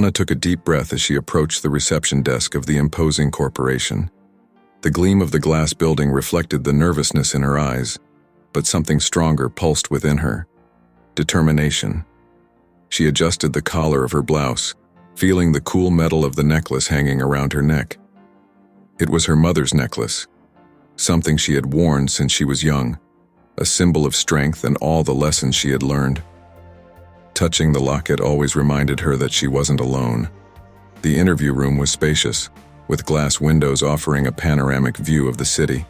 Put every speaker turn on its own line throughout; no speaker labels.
Anna took a deep breath as she approached the reception desk of the imposing corporation. The gleam of the glass building reflected the nervousness in her eyes, but something stronger pulsed within her: determination. She adjusted the collar of her blouse, feeling the cool metal of the necklace hanging around her neck. It was her mother's necklace, something she had worn since she was young, a symbol of strength and all the lessons she had learned. Touching the locket always reminded her that she wasn't alone. The interview room was spacious, with glass windows offering a panoramic view of the city.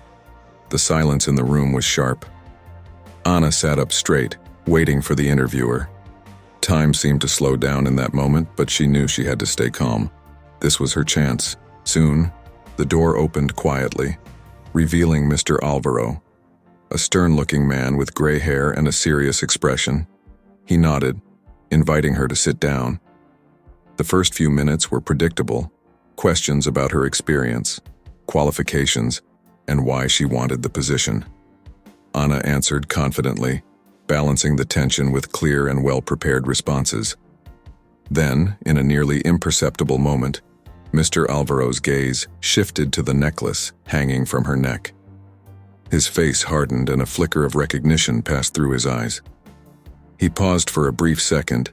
The silence in the room was sharp. Anna sat up straight, waiting for the interviewer. Time seemed to slow down in that moment, but she knew she had to stay calm. This was her chance. Soon, the door opened quietly, revealing Mr. Alvaro, a stern-looking man with gray hair and a serious expression. He nodded, inviting her to sit down. The first few minutes were predictable: questions about her experience, qualifications, and why she wanted the position. Anna answered confidently, balancing the tension with clear and well-prepared responses. Then, in a nearly imperceptible moment, Mr. Alvaro's gaze shifted to the necklace hanging from her neck. His face hardened and a flicker of recognition passed through his eyes. He paused for a brief second,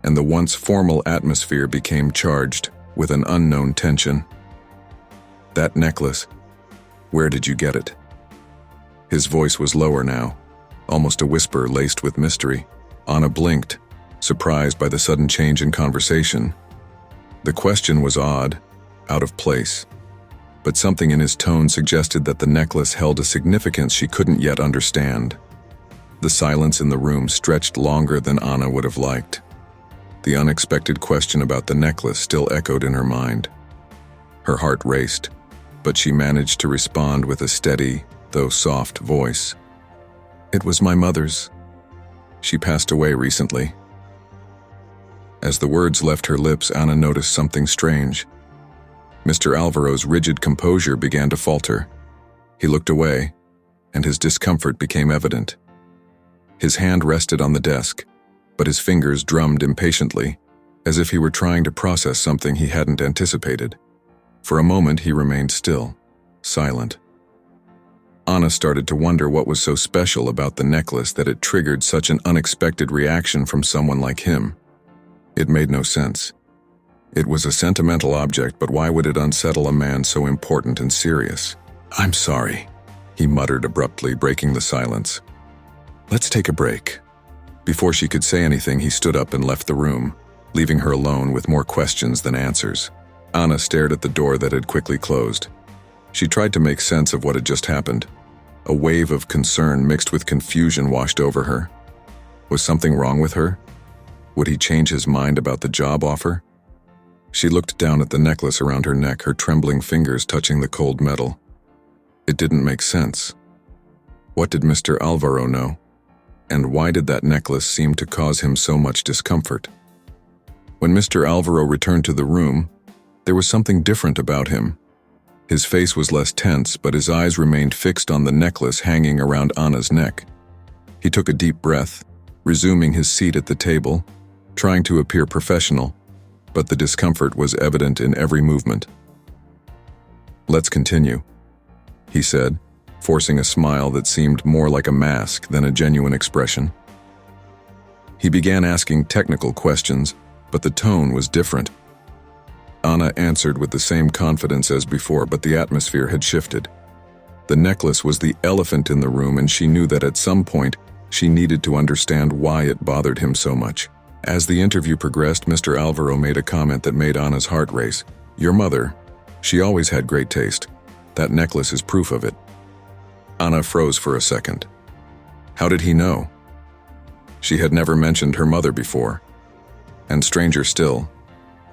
and the once formal atmosphere became charged with an unknown tension. "That necklace, where did you get it?" His voice was lower now, almost a whisper laced with mystery. Anna blinked, surprised by the sudden change in conversation. The question was odd, out of place, but something in his tone suggested that the necklace held a significance she couldn't yet understand. The silence in the room stretched longer than Anna would have liked. The unexpected question about the necklace still echoed in her mind. Her heart raced, but she managed to respond with a steady, though soft voice. "It was my mother's. She passed away recently." As the words left her lips, Anna noticed something strange. Mr. Alvaro's rigid composure began to falter. He looked away, and his discomfort became evident. His hand rested on the desk, but his fingers drummed impatiently, as if he were trying to process something he hadn't anticipated. For a moment he remained still, silent. Anna started to wonder what was so special about the necklace that it triggered such an unexpected reaction from someone like him. It made no sense. It was a sentimental object, but why would it unsettle a man so important and serious? "I'm sorry," he muttered abruptly, breaking the silence. "Let's take a break." Before she could say anything, he stood up and left the room, leaving her alone with more questions than answers. Anna stared at the door that had quickly closed. She tried to make sense of what had just happened. A wave of concern mixed with confusion washed over her. Was something wrong with her? Would he change his mind about the job offer? She looked down at the necklace around her neck, her trembling fingers touching the cold metal. It didn't make sense. What did Mr. Alvaro know? And why did that necklace seem to cause him so much discomfort? When Mr. Alvaro returned to the room, there was something different about him. His face was less tense, but his eyes remained fixed on the necklace hanging around Anna's neck. He took a deep breath, resuming his seat at the table, trying to appear professional, but the discomfort was evident in every movement. "Let's continue," he said, forcing a smile that seemed more like a mask than a genuine expression. He began asking technical questions, but the tone was different. Anna answered with the same confidence as before, but the atmosphere had shifted. The necklace was the elephant in the room, and she knew that at some point she needed to understand why it bothered him so much. As the interview progressed, Mr. Alvaro made a comment that made Anna's heart race. "Your mother, she always had great taste. That necklace is proof of it." Anna froze for a second. How did he know? She had never mentioned her mother before. And stranger still,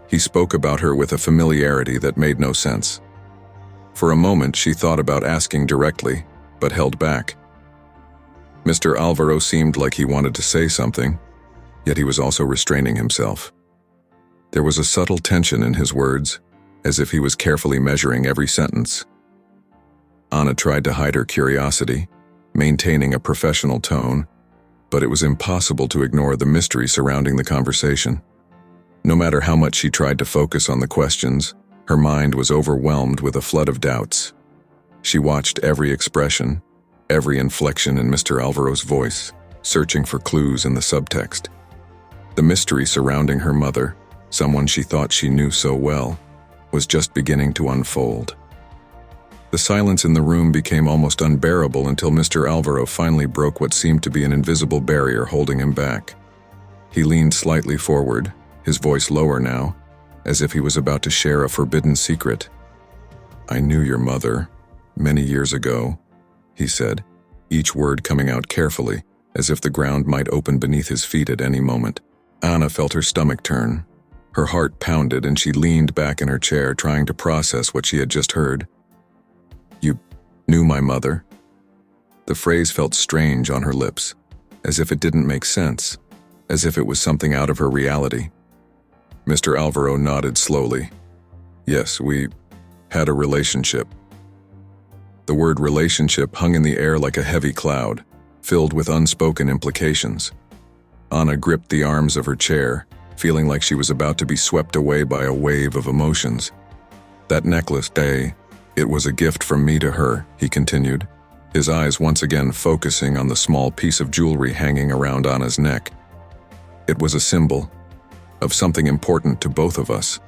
he spoke about her with a familiarity that made no sense. For a moment, she thought about asking directly, but held back. Mr. Alvaro seemed like he wanted to say something, yet he was also restraining himself. There was a subtle tension in his words, as if he was carefully measuring every sentence. Anna tried to hide her curiosity, maintaining a professional tone, but it was impossible to ignore the mystery surrounding the conversation. No matter how much she tried to focus on the questions, her mind was overwhelmed with a flood of doubts. She watched every expression, every inflection in Mr. Alvaro's voice, searching for clues in the subtext. The mystery surrounding her mother, someone she thought she knew so well, was just beginning to unfold. The silence in the room became almost unbearable until Mr. Alvaro finally broke what seemed to be an invisible barrier holding him back. He leaned slightly forward, his voice lower now, as if he was about to share a forbidden secret. "I knew your mother, many years ago," he said, each word coming out carefully, as if the ground might open beneath his feet at any moment. Anna felt her stomach turn. Her heart pounded and she leaned back in her chair, trying to process what she had just heard. "You knew my mother?" The phrase felt strange on her lips, as if it didn't make sense, as if it was something out of her reality. Mr. Alvaro nodded slowly. "Yes, we had a relationship." The word relationship hung in the air like a heavy cloud, filled with unspoken implications. Anna gripped the arms of her chair, feeling like she was about to be swept away by a wave of emotions. "That necklace, it was a gift from me to her," he continued, his eyes once again focusing on the small piece of jewelry hanging around Anna's neck. "It was a symbol of something important to both of us."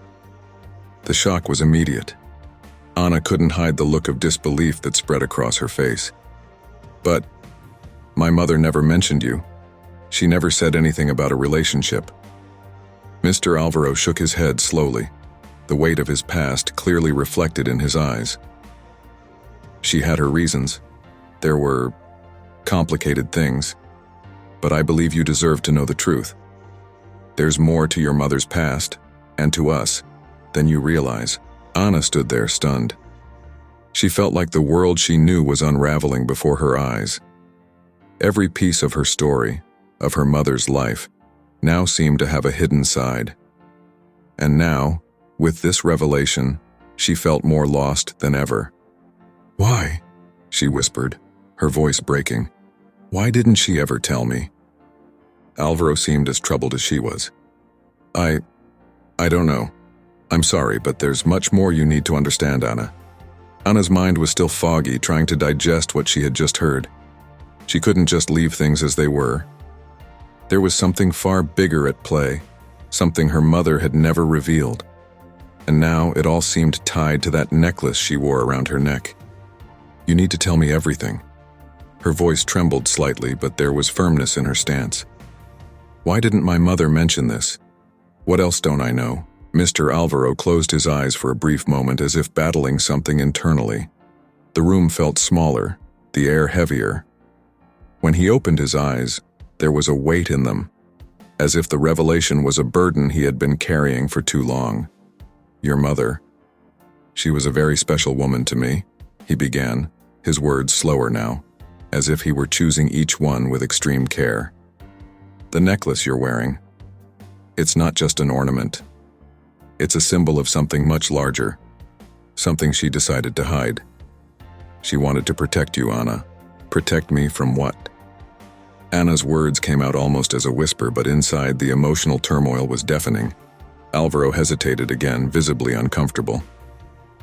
The shock was immediate. Anna couldn't hide the look of disbelief that spread across her face. "But my mother never mentioned you. She never said anything about a relationship." Mr. Alvaro shook his head slowly, the weight of his past clearly reflected in his eyes. "She had her reasons. There were complicated things. But I believe you deserve to know the truth. There's more to your mother's past, and to us, than you realize." Anna stood there stunned. She felt like the world she knew was unraveling before her eyes. Every piece of her story, of her mother's life, now seemed to have a hidden side. And now, with this revelation, she felt more lost than ever. "Why?" she whispered, her voice breaking. "Why didn't she ever tell me?" Alvaro seemed as troubled as she was. I don't know. I'm sorry, but there's much more you need to understand, Anna." Anna's mind was still foggy, trying to digest what she had just heard. She couldn't just leave things as they were. There was something far bigger at play, something her mother had never revealed. And now it all seemed tied to that necklace she wore around her neck. "You need to tell me everything." Her voice trembled slightly, but there was firmness in her stance. "Why didn't my mother mention this? What else don't I know?" Mr. Alvaro closed his eyes for a brief moment, as if battling something internally. The room felt smaller, the air heavier. When he opened his eyes, there was a weight in them, as if the revelation was a burden he had been carrying for too long. "Your mother. She was a very special woman to me," he began, his words slower now, as if he were choosing each one with extreme care. "The necklace you're wearing. It's not just an ornament. It's a symbol of something much larger, something she decided to hide. She wanted to protect you, Anna. Protect me from what?" Anna's words came out almost as a whisper, but inside the emotional turmoil was deafening. Alvaro hesitated again, visibly uncomfortable.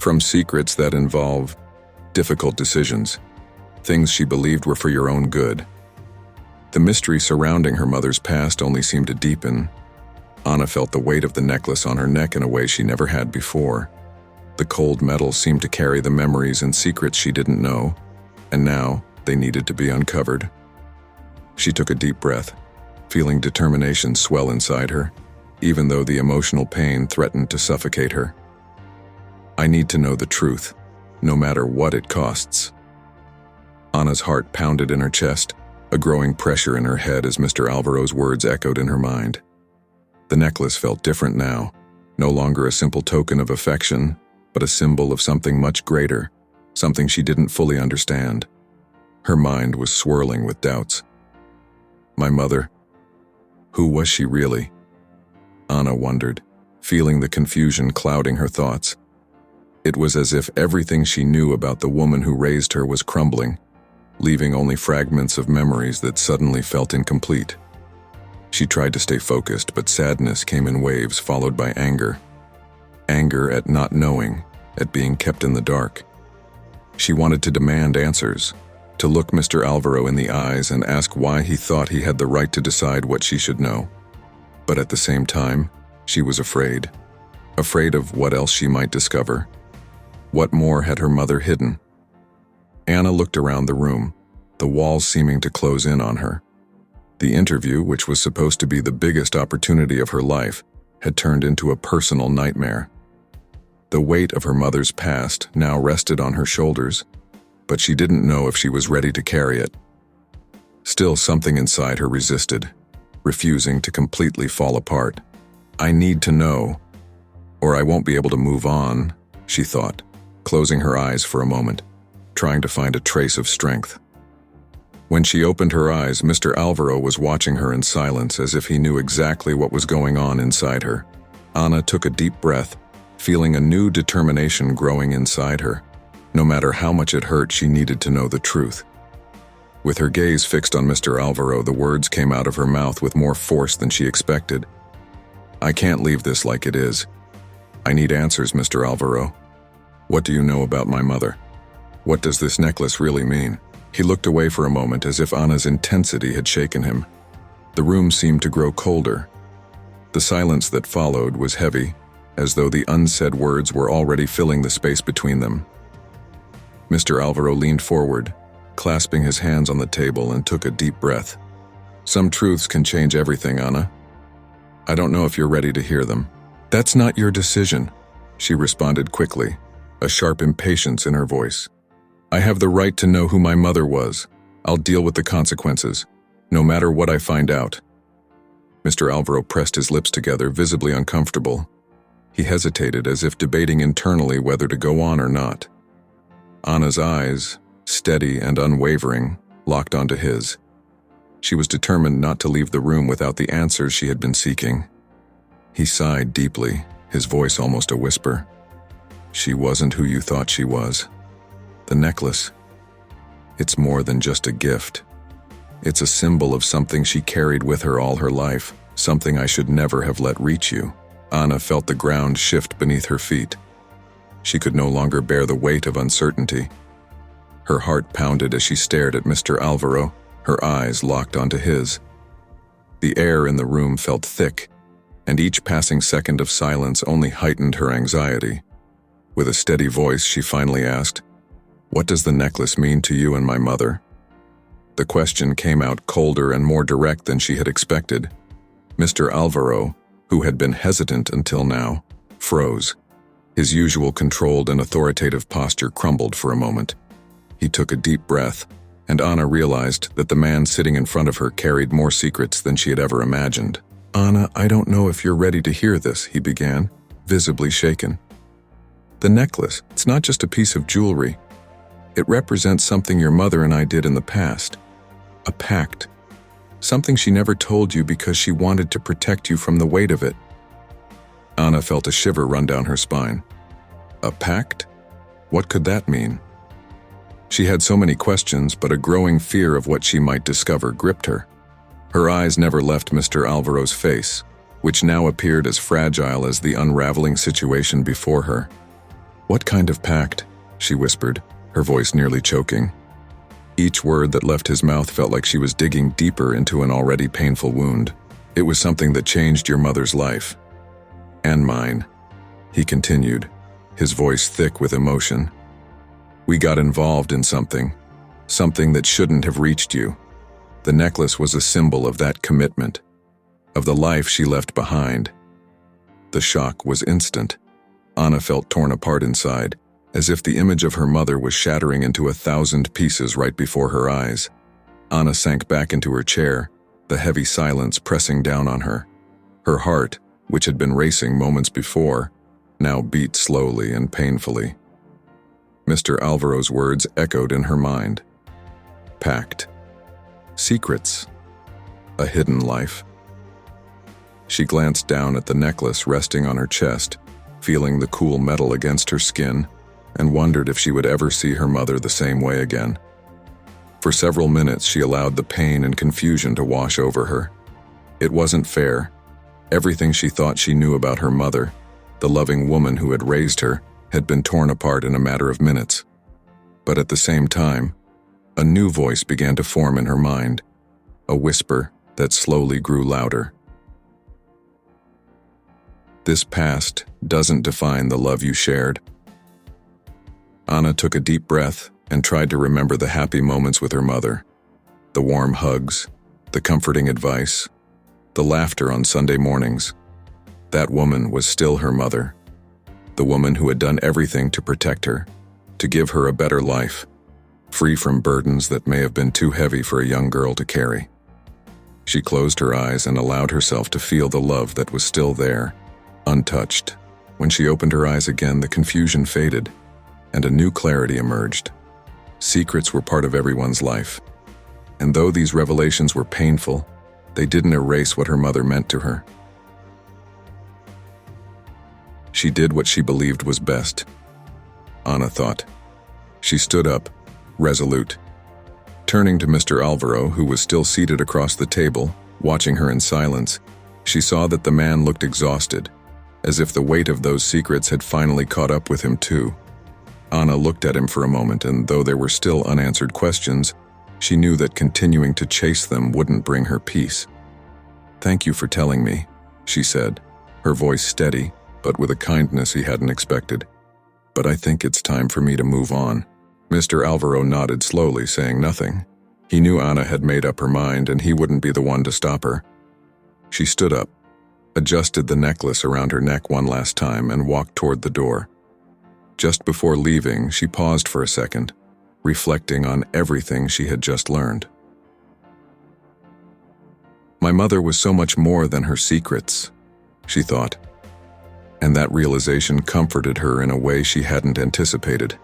"From secrets that involve difficult decisions, things she believed were for your own good." The mystery surrounding her mother's past only seemed to deepen. Anna felt the weight of the necklace on her neck in a way she never had before. The cold metal seemed to carry the memories and secrets she didn't know, and now they needed to be uncovered. She took a deep breath, feeling determination swell inside her, even though the emotional pain threatened to suffocate her. "I need to know the truth, no matter what it costs." Anna's heart pounded in her chest, a growing pressure in her head as Mr. Alvaro's words echoed in her mind. The necklace felt different now, no longer a simple token of affection, but a symbol of something much greater, something she didn't fully understand. Her mind was swirling with doubts. My mother? Who was she really? Anna wondered, feeling the confusion clouding her thoughts. It was as if everything she knew about the woman who raised her was crumbling, leaving only fragments of memories that suddenly felt incomplete. She tried to stay focused, but sadness came in waves, followed by anger. Anger at not knowing, at being kept in the dark. She wanted to demand answers, to look Mr. Alvaro in the eyes and ask why he thought he had the right to decide what she should know. But at the same time, she was afraid. Afraid of what else she might discover. What more had her mother hidden? Anna looked around the room, the walls seeming to close in on her. The interview, which was supposed to be the biggest opportunity of her life, had turned into a personal nightmare. The weight of her mother's past now rested on her shoulders, but she didn't know if she was ready to carry it. Still, something inside her resisted, refusing to completely fall apart. "I need to know, or I won't be able to move on," she thought, closing her eyes for a moment, trying to find a trace of strength. When she opened her eyes, Mr. Alvaro was watching her in silence, as if he knew exactly what was going on inside her. Anna took a deep breath, feeling a new determination growing inside her. No matter how much it hurt, she needed to know the truth. With her gaze fixed on Mr. Alvaro, the words came out of her mouth with more force than she expected. "I can't leave this like it is. I need answers, Mr. Alvaro. What do you know about my mother? What does this necklace really mean?" He looked away for a moment, as if Anna's intensity had shaken him. The room seemed to grow colder. The silence that followed was heavy, as though the unsaid words were already filling the space between them. Mr. Alvaro leaned forward, clasping his hands on the table, and took a deep breath. "Some truths can change everything, Anna. I don't know if you're ready to hear them." "That's not your decision," she responded quickly, a sharp impatience in her voice. "I have the right to know who my mother was. I'll deal with the consequences, no matter what I find out." Mr. Alvaro pressed his lips together, visibly uncomfortable. He hesitated, as if debating internally whether to go on or not. Anna's eyes, steady and unwavering, locked onto his. She was determined not to leave the room without the answers she had been seeking. He sighed deeply, his voice almost a whisper. "She wasn't who you thought she was. The necklace, it's more than just a gift. It's a symbol of something she carried with her all her life, something I should never have let reach you." Anna felt the ground shift beneath her feet. She could no longer bear the weight of uncertainty. Her heart pounded as she stared at Mr. Alvaro, her eyes locked onto his. The air in the room felt thick, and each passing second of silence only heightened her anxiety. With a steady voice, she finally asked, "What does the necklace mean to you and my mother?" The question came out colder and more direct than she had expected. Mr. Alvaro, who had been hesitant until now, froze. His usual controlled and authoritative posture crumbled for a moment. He took a deep breath, and Anna realized that the man sitting in front of her carried more secrets than she had ever imagined. "Anna, I don't know if you're ready to hear this," he began, visibly shaken. "The necklace, it's not just a piece of jewelry. It represents something your mother and I did in the past. A pact. Something she never told you because she wanted to protect you from the weight of it." Anna felt a shiver run down her spine. A pact? What could that mean? She had so many questions, but a growing fear of what she might discover gripped her. Her eyes never left Mr. Alvaro's face, which now appeared as fragile as the unraveling situation before her. "What kind of pact?" she whispered, her voice nearly choking. Each word that left his mouth felt like she was digging deeper into an already painful wound. "It was something that changed your mother's life. And mine," he continued, his voice thick with emotion. "We got involved in something that shouldn't have reached you. The necklace was a symbol of that commitment, of the life she left behind." The shock was instant. Anna felt torn apart inside, as if the image of her mother was shattering into 1,000 pieces right before her eyes. Anna sank back into her chair, the heavy silence pressing down on her. Her heart, which had been racing moments before, now beat slowly and painfully. Mr. Alvaro's words echoed in her mind. Pact. Secrets. A hidden life. She glanced down at the necklace resting on her chest, feeling the cool metal against her skin, and wondered if she would ever see her mother the same way again. For several minutes she allowed the pain and confusion to wash over her. It wasn't fair. Everything she thought she knew about her mother, the loving woman who had raised her, had been torn apart in a matter of minutes. But at the same time, a new voice began to form in her mind, a whisper that slowly grew louder. This past doesn't define the love you shared. Anna took a deep breath and tried to remember the happy moments with her mother, the warm hugs, the comforting advice, the laughter on Sunday mornings. That woman was still her mother, the woman who had done everything to protect her, to give her a better life, free from burdens that may have been too heavy for a young girl to carry. She closed her eyes and allowed herself to feel the love that was still there, untouched. When she opened her eyes again, the confusion faded, and a new clarity emerged. Secrets were part of everyone's life, and though these revelations were painful, they didn't erase what her mother meant to her. She did what she believed was best, Anna thought. She stood up, resolute. Turning to Mr. Alvaro, who was still seated across the table, watching her in silence, she saw that the man looked exhausted, as if the weight of those secrets had finally caught up with him too. Anna looked at him for a moment, and though there were still unanswered questions, she knew that continuing to chase them wouldn't bring her peace. "Thank you for telling me," she said, her voice steady, but with a kindness he hadn't expected. "But I think it's time for me to move on." Mr. Alvaro nodded slowly, saying nothing. He knew Anna had made up her mind, and he wouldn't be the one to stop her. She stood up, adjusted the necklace around her neck one last time, and walked toward the door. Just before leaving, she paused for a second, reflecting on everything she had just learned. My mother was so much more than her secrets, she thought, and that realization comforted her in a way she hadn't anticipated.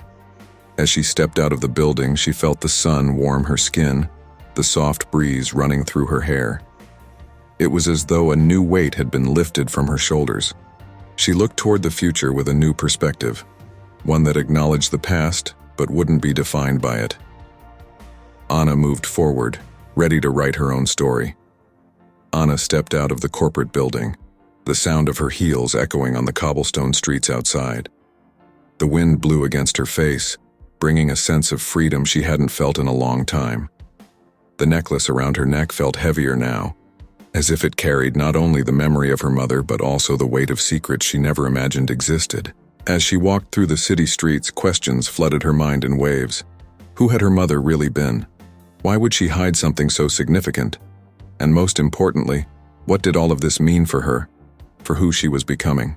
As she stepped out of the building, she felt the sun warm her skin, the soft breeze running through her hair. It was as though a new weight had been lifted from her shoulders. She looked toward the future with a new perspective, one that acknowledged the past but wouldn't be defined by it. Anna moved forward, ready to write her own story. Anna stepped out of the corporate building, the sound of her heels echoing on the cobblestone streets outside. The wind blew against her face, bringing a sense of freedom she hadn't felt in a long time. The necklace around her neck felt heavier now, as if it carried not only the memory of her mother but also the weight of secrets she never imagined existed. As she walked through the city streets, questions flooded her mind in waves. Who had her mother really been? Why would she hide something so significant? And most importantly, what did all of this mean for her, for who she was becoming?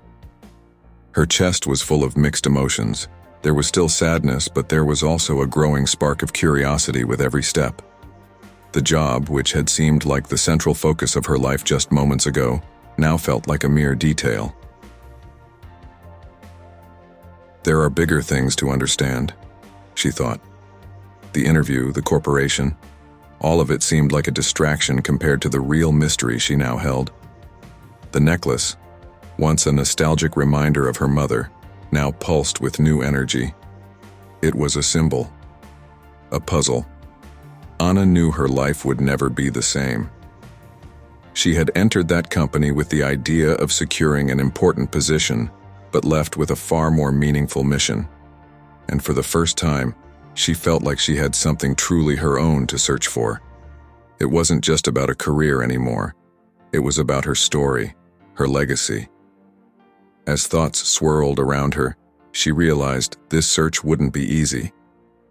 Her chest was full of mixed emotions. There was still sadness, but there was also a growing spark of curiosity with every step. The job, which had seemed like the central focus of her life just moments ago, now felt like a mere detail. There are bigger things to understand, she thought. The interview, the corporation, all of it seemed like a distraction compared to the real mystery she now held. The necklace, once a nostalgic reminder of her mother, now pulsed with new energy. It was a symbol, a puzzle. Anna knew her life would never be the same. She had entered that company with the idea of securing an important position, but left with a far more meaningful mission. And for the first time, she felt like she had something truly her own to search for. It wasn't just about a career anymore. It was about her story, her legacy. As thoughts swirled around her, she realized this search wouldn't be easy.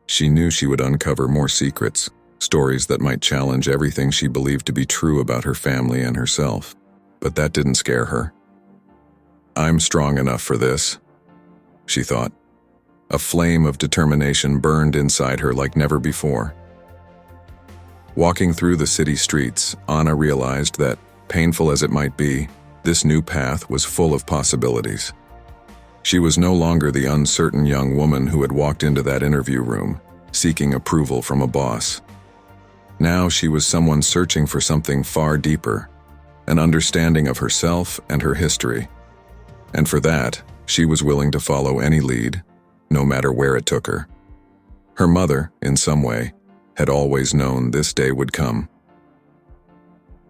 She knew she would uncover more secrets, stories that might challenge everything she believed to be true about her family and herself. But that didn't scare her. "I'm strong enough for this," she thought. A flame of determination burned inside her like never before. Walking through the city streets, Anna realized that, painful as it might be, this new path was full of possibilities. She was no longer the uncertain young woman who had walked into that interview room, seeking approval from a boss. Now she was someone searching for something far deeper, an understanding of herself and her history. And for that, she was willing to follow any lead, no matter where it took her. Her mother, in some way, had always known this day would come.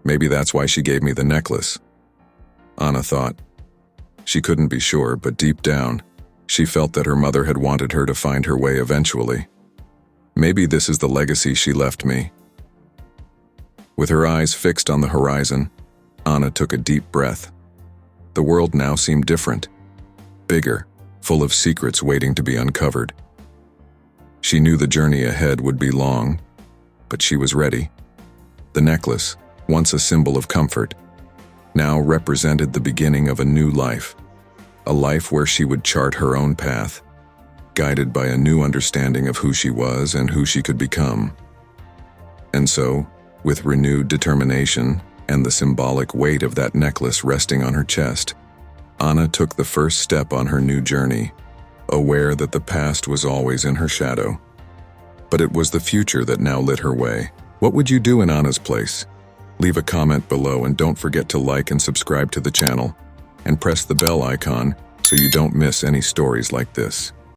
Maybe that's why she gave me the necklace. Anna thought. She couldn't be sure, but deep down, she felt that her mother had wanted her to find her way eventually. Maybe this is the legacy she left me. With her eyes fixed on the horizon, Anna took a deep breath. The world now seemed different, bigger, full of secrets waiting to be uncovered. She knew the journey ahead would be long, but she was ready. The necklace, once a symbol of comfort, now represented the beginning of a new life, a life where she would chart her own path, guided by a new understanding of who she was and who she could become. And so, with renewed determination and the symbolic weight of that necklace resting on her chest, Anna took the first step on her new journey, aware that the past was always in her shadow. But it was the future that now lit her way. What would you do in Anna's place? Leave a comment below and don't forget to like and subscribe to the channel, and press the bell icon so you don't miss any stories like this.